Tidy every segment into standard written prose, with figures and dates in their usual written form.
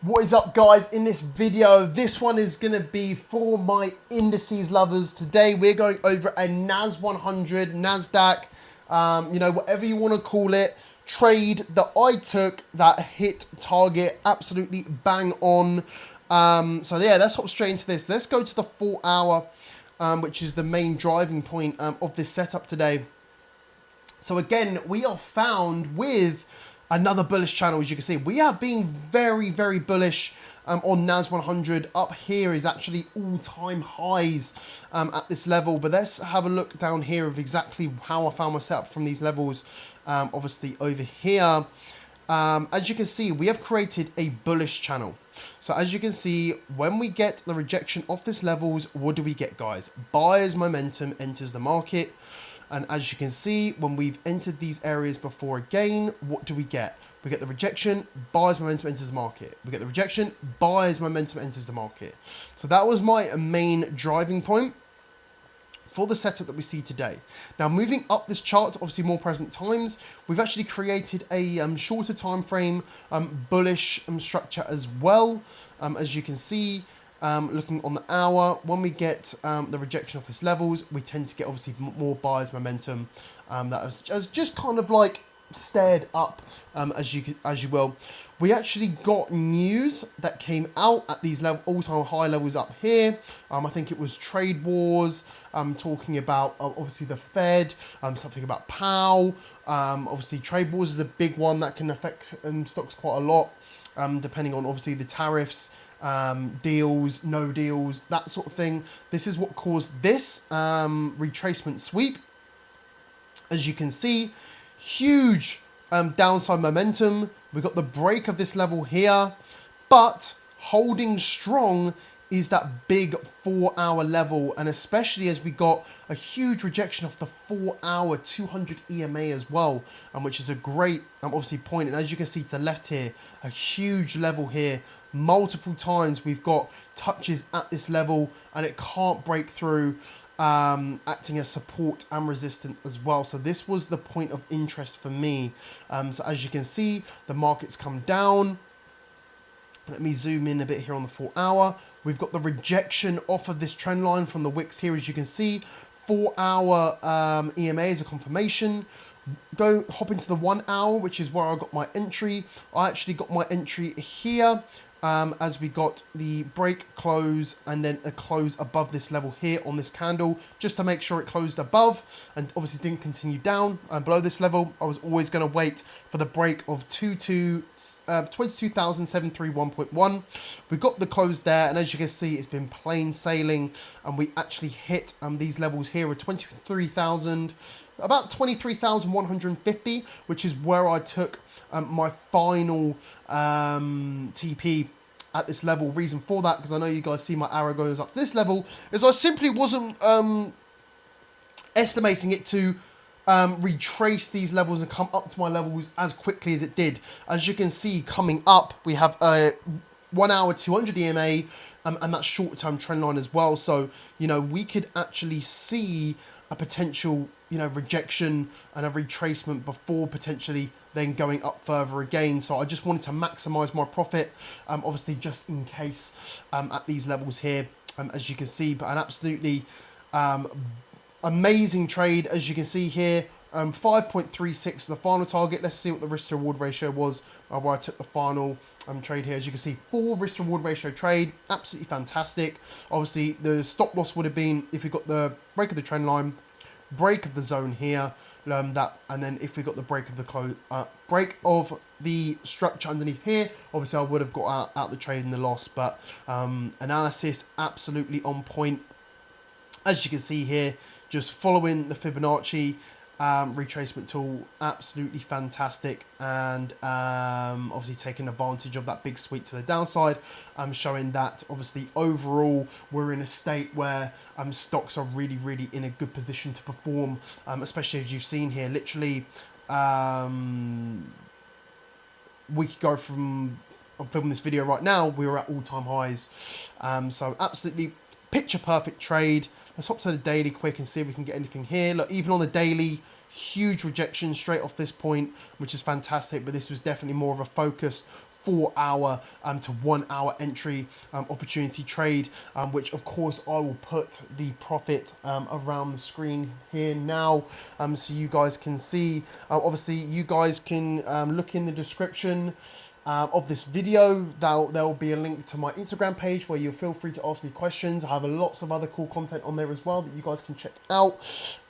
What is up, guys? In this video, this one is going to be for my indices lovers. Today we're going over a NAS100, NASDAQ, whatever you want to call it, trade that I took that hit target absolutely bang on. So yeah, let's hop straight into this. Let's go to the 4 hour, which is the main driving point of this setup today. So again, we are found with another bullish channel. As you can see, we have been very, very bullish on NAS100. Up here is actually all-time highs at this level. But let's have a look down here of exactly how I found my setup from these levels. Obviously over here, as you can see, we have created a bullish channel. So as you can see, when we get the rejection off this levels, what do we get, guys? Buyer's momentum enters the market. And as you can see, when we've entered these areas before again, what do we get? We get the rejection, buyer's momentum enters the market. We get the rejection, buyer's momentum enters the market. So that was my main driving point for the setup that we see today. Now, moving up this chart to obviously more present times, we've actually created a shorter time frame bullish structure as well. As you can see, looking on the hour, when we get the rejection off its levels, we tend to get obviously more buyers momentum that has just kind of like stared up, as you will. We actually got news that came out at these all-time high levels up here. I think it was trade wars, talking about obviously the Fed, something about Powell. Obviously trade wars is a big one that can affect stocks quite a lot, depending on obviously the tariffs, deals, no deals, that sort of thing. This is what caused this retracement sweep. As you can see, huge downside momentum. We got the break of this level here, but holding strong is that big 4 hour level, and especially as we got a huge rejection of the 4 hour 200 EMA as well, which is a great obviously point. And as you can see to the left here, a huge level here, multiple times we've got touches at this level and it can't break through, acting as support and resistance as well. So this was the point of interest for me. So as you can see, the market's come down. Let me zoom in a bit here on the 4 hour. We've got the rejection off of this trend line from the wicks here, as you can see. 4 hour EMA is a confirmation. Hop into the 1 hour, which is where I got my entry. I actually got my entry here, as we got the break, close, and then a close above this level here on this candle, just to make sure it closed above and obviously didn't continue down below this level. I was always going to wait for the break of 22,731.1. We got the close there, and as you can see, it's been plain sailing, and we actually hit these levels here of 23,000. About 23,150, which is where I took my final TP at this level. Reason for that, because I know you guys see my arrow goes up to this level, is I simply wasn't estimating it to retrace these levels and come up to my levels as quickly as it did. As you can see, coming up, we have a 1 hour 200 EMA and that short-term trend line as well. So, we could actually see a potential, rejection and a retracement before potentially then going up further again. So I just wanted to maximize my profit, obviously just in case, at these levels here, as you can see. But an absolutely amazing trade, as you can see here. 5.36 the final target. Let's see what the risk to reward ratio was where I took the final trade here. As you can see, 4 risk to reward ratio trade, absolutely fantastic. Obviously the stop loss would have been if we got the break of the trend line, break of the zone here, and then if we got the break of the break of the structure underneath here, obviously I would have got out the trade in the loss. But analysis absolutely on point, as you can see here, just following the Fibonacci retracement tool, absolutely fantastic, and obviously taking advantage of that big sweep to the downside, showing that obviously overall we're in a state where stocks are really in a good position to perform, especially as you've seen here. Literally week ago from I'm filming this video right now, we were at all-time highs. So absolutely picture perfect trade. Let's hop to the daily quick and see if we can get anything here. Look, even on the daily, huge rejection straight off this point, which is fantastic, but this was definitely more of a focus 4-hour to 1-hour entry opportunity trade, which of course I will put the profit around the screen here now, so you guys can see. Obviously you guys can look in the description of this video. There will be a link to my Instagram page where you'll feel free to ask me questions. I have lots of other cool content on there as well that you guys can check out.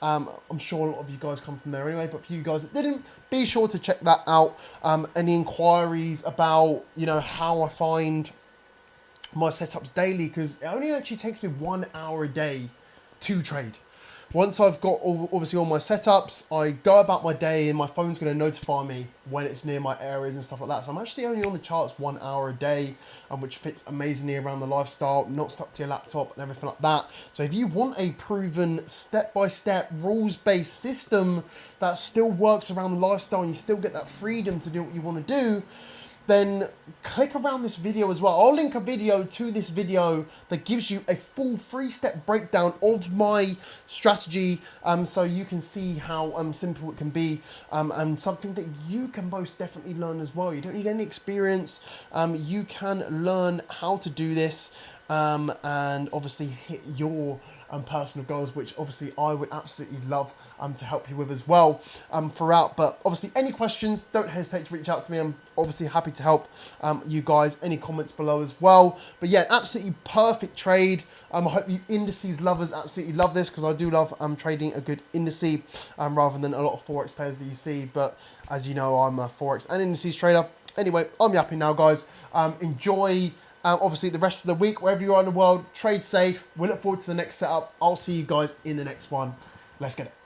I'm sure a lot of you guys come from there anyway, but for you guys that didn't, be sure to check that out. Any inquiries about, you know, how I find my setups daily, because it only actually takes me 1 hour a day to trade. Once I've got obviously all my setups, I go about my day and my phone's going to notify me when it's near my areas and stuff like that. So I'm actually only on the charts 1 hour a day, which fits amazingly around the lifestyle, not stuck to your laptop and everything like that. So if you want a proven step-by-step rules-based system that still works around the lifestyle and you still get that freedom to do what you want to do, then click around this video as well. I'll link a video to this video that gives you a full 3-step breakdown of my strategy, so you can see how simple it can be, and something that you can most definitely learn as well. You don't need any experience. You can learn how to do this, and obviously hit your personal goals, which obviously I would absolutely love to help you with as well throughout. But obviously any questions, don't hesitate to reach out to me. I'm obviously happy to help you guys. Any comments below as well. But yeah, absolutely perfect trade. I hope you indices lovers absolutely love this, because I do love trading a good indice rather than a lot of Forex players that you see. But as you know, I'm a Forex and indices trader. Anyway, I'm yapping now, guys. Enjoy obviously the rest of the week, wherever you are in the world. Trade safe. We look forward to the next setup. I'll see you guys in the next one. Let's get it.